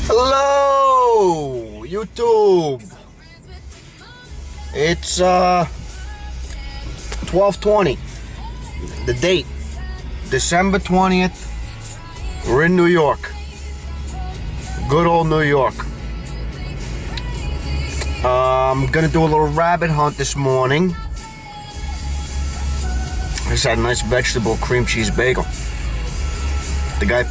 Hello, YouTube. It's 12:20. The date, December 20th. We're in New York. Good old New York. I'm gonna do a little rabbit hunt this morning. I just had a nice vegetable cream cheese bagel. The guy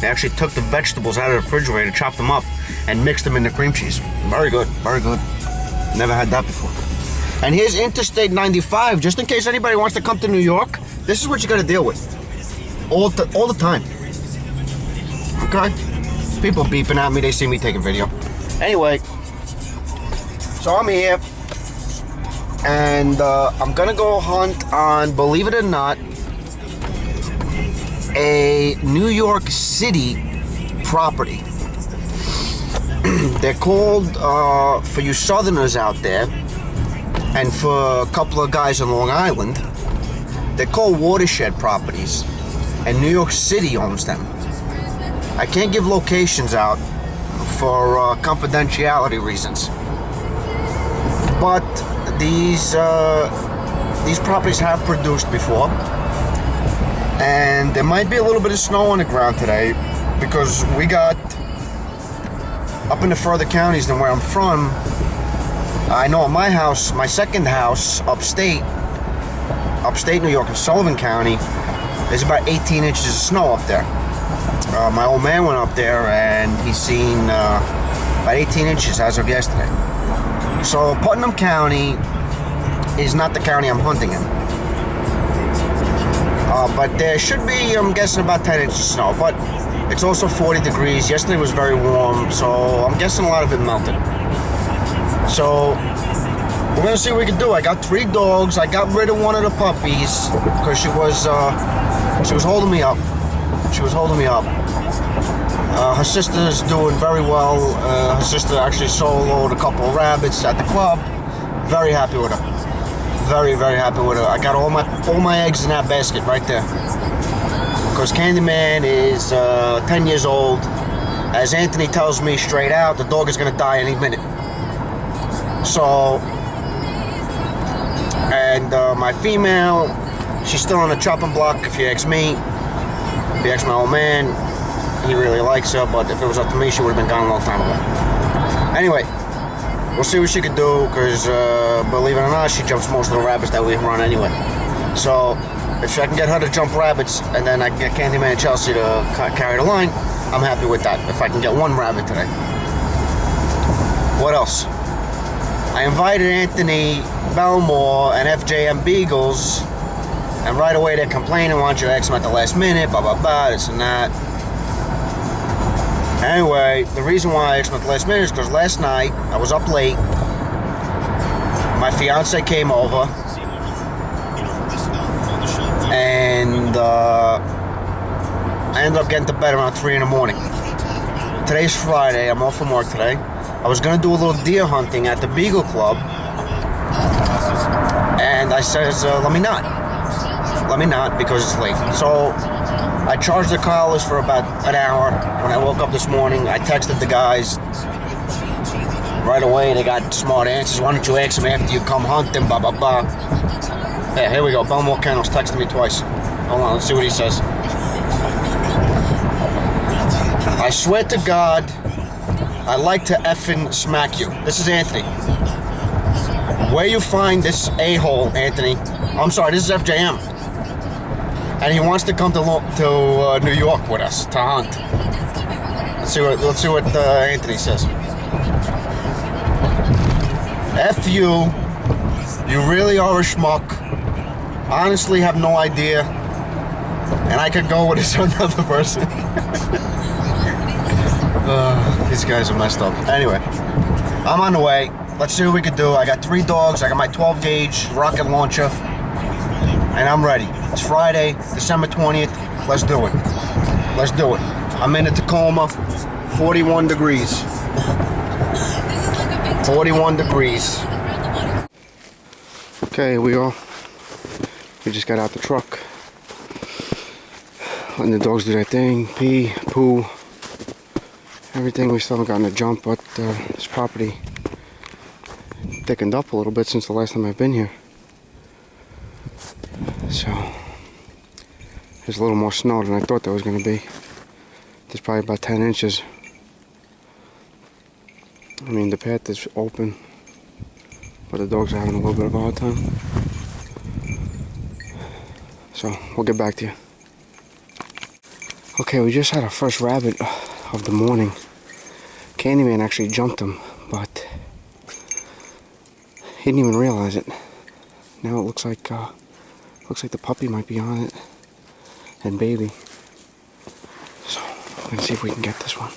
they actually took the vegetables out of the refrigerator, chopped them up, and mixed them in the cream cheese. Very good, very good. Never had that before. And here's Interstate 95, just in case anybody wants to come to New York. This is what you gotta deal with. All the time. Okay? People beeping at me, they see me taking video. Anyway, so I'm here, and I'm gonna go hunt on, believe it or not, a New York City property. They're called, for you Southerners out there, and for a couple of guys in Long Island, they're called watershed properties, and New York City owns them. I can't give locations out for confidentiality reasons, but these properties have produced before. And there might be a little bit of snow on the ground today because we got, up in the further counties than where I'm from, I know at my house, my second house, upstate New York in Sullivan County, there's about 18 inches of snow up there. My old man went up there and he's seen about 18 inches as of yesterday. So Putnam County is not the county I'm hunting in. But there should be, I'm guessing, about 10 inches of snow. But it's also 40 degrees. Yesterday was very warm, so I'm guessing a lot of it melted. So we're gonna see what we can do. I got 3 dogs. I got rid of one of the puppies because she was holding me up. She was holding me up. Her sister's doing very well. Her sister actually soloed a couple of rabbits at the club. Very happy with her. Very, very happy with her. I got all my eggs in that basket right there. Because Candyman is 10 years old. As Anthony tells me straight out, the dog is going to die any minute. So, and my female, she's still on the chopping block, if you ask me. If you ask my old man, he really likes her, but if it was up to me, she would have been gone a long time ago. Anyway, we'll see what she can do, because believe it or not, she jumps most of the rabbits that we run anyway. So, if I can get her to jump rabbits, and then I can get Candyman and Chelsea to carry the line, I'm happy with that, if I can get one rabbit today. What else? I invited Anthony Belmore and FJM Beagles, and right away they're complaining, why don't you ask them at the last minute, blah, blah, blah, this and that. Anyway, the reason why I asked them at the last minute is because last night, I was up late, my fiance came over, and I ended up getting to bed around 3 in the morning. Today's Friday, I'm off from work today. I was going to do a little deer hunting at the Beagle Club, and I says, let me not, because it's late. So I charged the collars for about an hour. When I woke up this morning, I texted the guys. Right away, they got smart answers. Why don't you ask them after you come hunting, blah, blah, blah. Yeah, here we go. Belmore Kennels texted me twice. Hold on, let's see what he says. I swear to God, I like to effing smack you. This is Anthony. Where you find this a-hole, Anthony? I'm sorry, this is FJM. And he wants to come to New York with us to hunt. Let's see what Anthony says. F you. You really are a schmuck. Honestly, have no idea. And I could go with this another person. These guys are messed up. Anyway, I'm on the way. Let's see what we can do. I got 3 dogs. I got my 12 gauge rocket launcher. And I'm ready. It's Friday, December 20th. Let's do it. Let's do it. I'm in a Tacoma. 41 degrees. 41 degrees. Okay, we just got out the truck. Letting the dogs do their thing. Pee, poo. everything. We still haven't gotten a jump, but this property thickened up a little bit since the last time I've been here. So there's a little more snow than I thought there was going to be. There's probably about 10 inches. I mean, the path is open, but the dogs are having a little bit of a hard time. So we'll get back to you. Okay, we just had our first rabbit of the morning. Candyman actually jumped him, but he didn't even realize it. Now it looks like the puppy might be on it, and baby. So we're gonna see if we can get this one.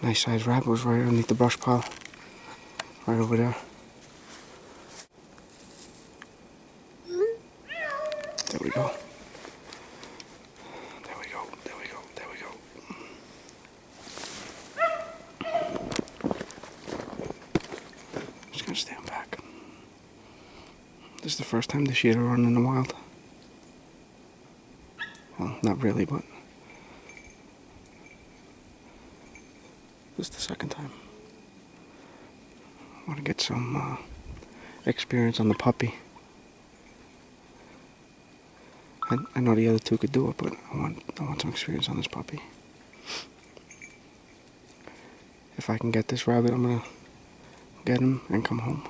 Nice sized rabbit was right underneath the brush pile, right over there. There we go. There we go. There we go. There we go. Just gonna stand back. This is the first time this year to run in the wild. Well, not really, but this is the second time. I want to get some experience on the puppy. I know the other two could do it, but I want some experience on this puppy. If I can get this rabbit, I'm gonna get him and come home.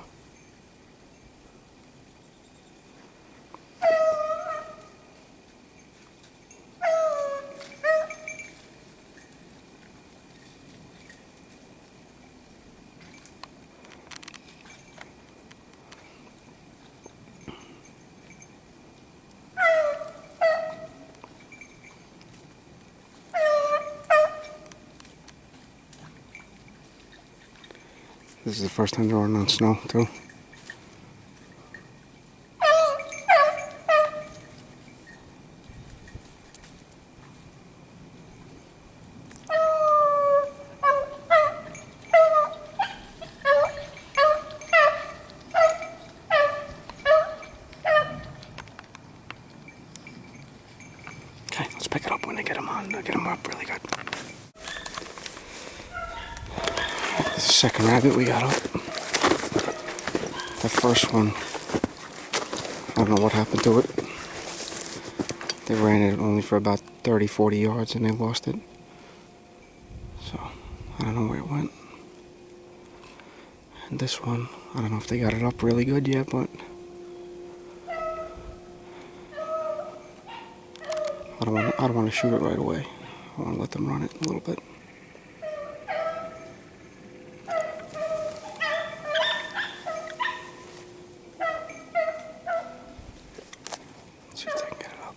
This is the first time they're running on snow, too. Okay, let's pick it up when they get them on. Get them up really good. This is the second rabbit we got up. The first one, I don't know what happened to it. They ran it only for about 30-40 yards and they lost it. So, I don't know where it went. And this one, I don't know if they got it up really good yet, but I don't want to shoot it right away. I want to let them run it a little bit. See if they can get it up.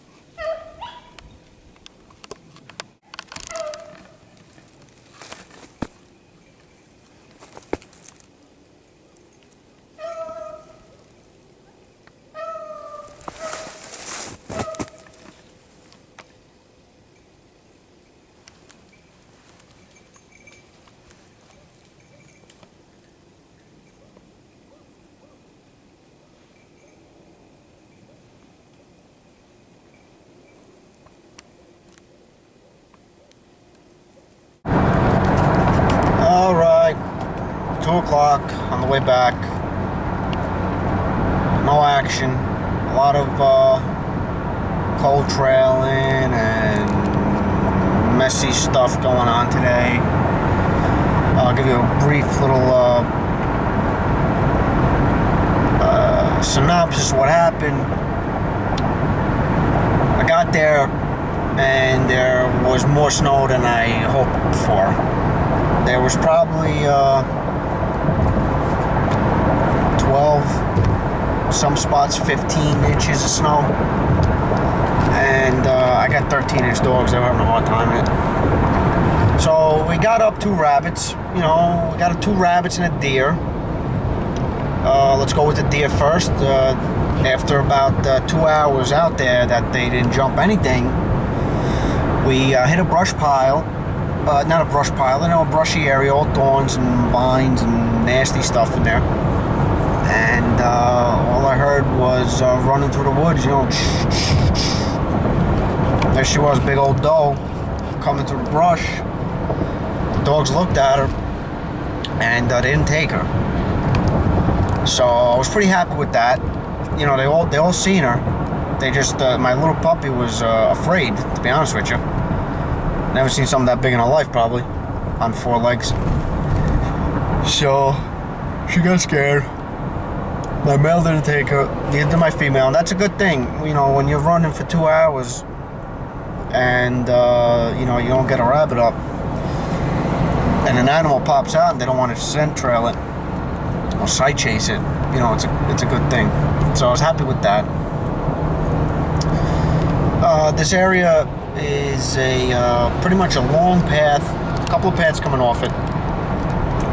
All right, 2 o'clock on the way back. No action. A lot of cold trailing and messy stuff going on today. I'll give you a brief little synopsis of what happened. I got there and there was more snow than I hoped for. There was probably 12, some spots 15 inches of snow. And I got 13-inch dogs. They were having a hard time in it. So we got up 2 rabbits. You know, we got 2 rabbits and a deer. Let's go with the deer first. After about 2 hours out there that they didn't jump anything, we hit a brush pile. Not a brush pile, you know, a brushy area, all thorns and vines and nasty stuff in there. And all I heard was running through the woods, you know, There she was, big old doe, coming through the brush. The dogs looked at her, and they didn't take her. So I was pretty happy with that. You know, they all seen her. They just, my little puppy was afraid, to be honest with you. Never seen something that big in her life, probably, on 4 legs. So she got scared. My male didn't take her, neither did my female, and that's a good thing. You know, when you're running for 2 hours and you know, you don't get a rabbit up, and an animal pops out and they don't want to scent trail it or sight chase it, you know, it's a good thing. So I was happy with that. This area is pretty much a long path, a couple of paths coming off it.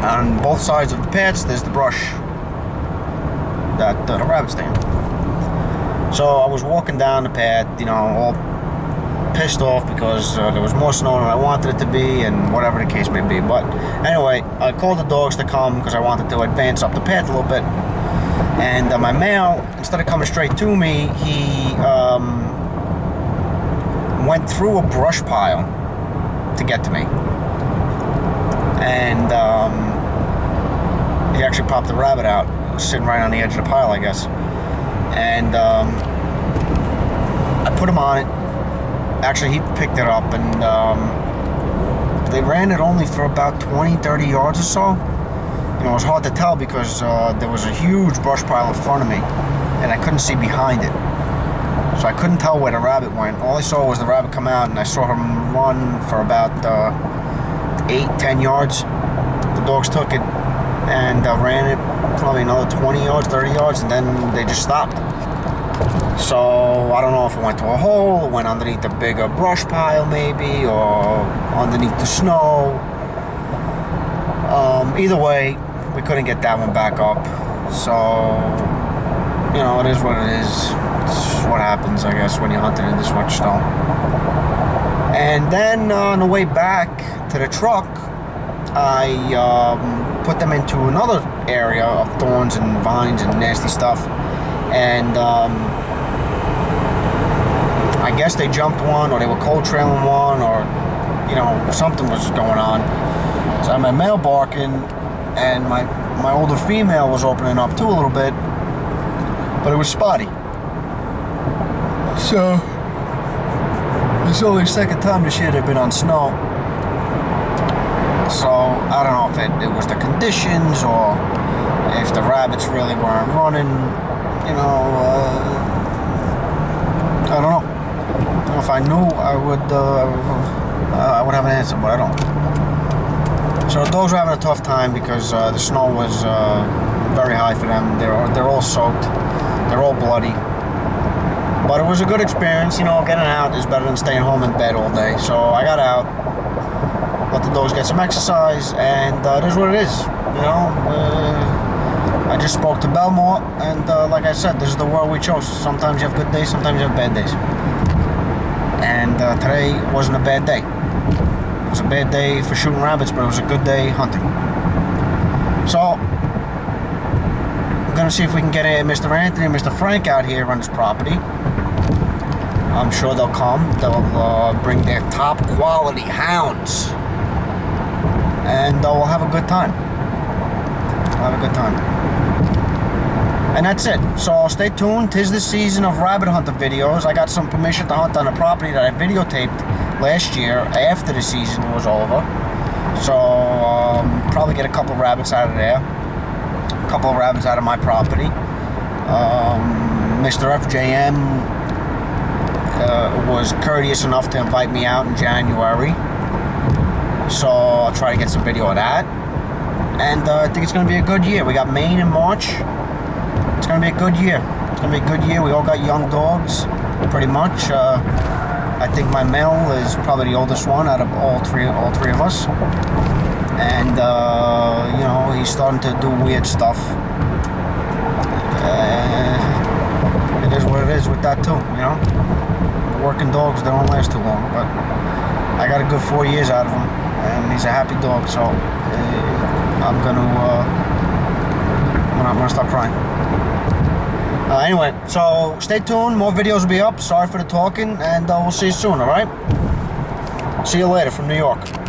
On both sides of the paths, there's the brush that the rabbits stay in. So I was walking down the path, you know, all pissed off because there was more snow than I wanted it to be, and whatever the case may be. But anyway, I called the dogs to come because I wanted to advance up the path a little bit. And my male, instead of coming straight to me, he went through a brush pile to get to me. And he actually popped the rabbit out, sitting right on the edge of the pile, I guess. And I put him on it. Actually, he picked it up, and they ran it only for about 20-30 yards or so. You know, it was hard to tell because there was a huge brush pile in front of me, and I couldn't see behind it. So I couldn't tell where the rabbit went. All I saw was the rabbit come out, and I saw him run for about 8-10 yards. The dogs took it and ran it probably another 20 yards, 30 yards, and then they just stopped. So I don't know if it went to a hole, it went underneath a bigger brush pile maybe, or underneath the snow. Either way, we couldn't get that one back up. So, you know, it is what it is. It's what happens, I guess, when you're hunting in this much snow. And then on the way back to the truck, I put them into another area of thorns and vines and nasty stuff. And I guess they jumped one, or they were cold trailing one, or, you know, something was going on. So I had my male barking, and my older female was opening up too a little bit, but it was spotty. So it's only the second time this year they've been on snow. So I don't know if it was the conditions, or if the rabbits really weren't running, you know, I don't know. If I knew, I would have an answer, but I don't. So the dogs were having a tough time because the snow was very high for them. They're all soaked. They're all bloody. But it was a good experience, you know. Getting out is better than staying home in bed all day. So I got out, let the dogs get some exercise, and it is what it is, you know. I just spoke to Belmore, and like I said, this is the world we chose. Sometimes you have good days, sometimes you have bad days. And today wasn't a bad day. It was a bad day for shooting rabbits, but it was a good day hunting. So I'm gonna see if we can get Mr. Anthony and Mr. Frank out here on this property. I'm sure they'll come. They'll bring their top quality hounds, and we'll have a good time. We'll have a good time. And that's it. So stay tuned. 'Tis the season of rabbit hunting videos. I got some permission to hunt on a property that I videotaped last year after the season was over. So probably get a couple rabbits out of there. A couple of rabbits out of my property. Mr. FJM was courteous enough to invite me out in January. So I'll try to get some video of that. And I think it's going to be a good year. We got Maine in March. It's going to be a good year. It's going to be a good year. We all got young dogs, pretty much. I think my male is probably the oldest one out of all three of us. And, you know, he's starting to do weird stuff. It is what it is with that, too, you know. Working dogs, they don't last too long. But I got a good 4 years out of him. And he's a happy dog, so I'm going to stop crying. Anyway, so stay tuned. More videos will be up. Sorry for the talking, and we'll see you soon, alright? See you later from New York.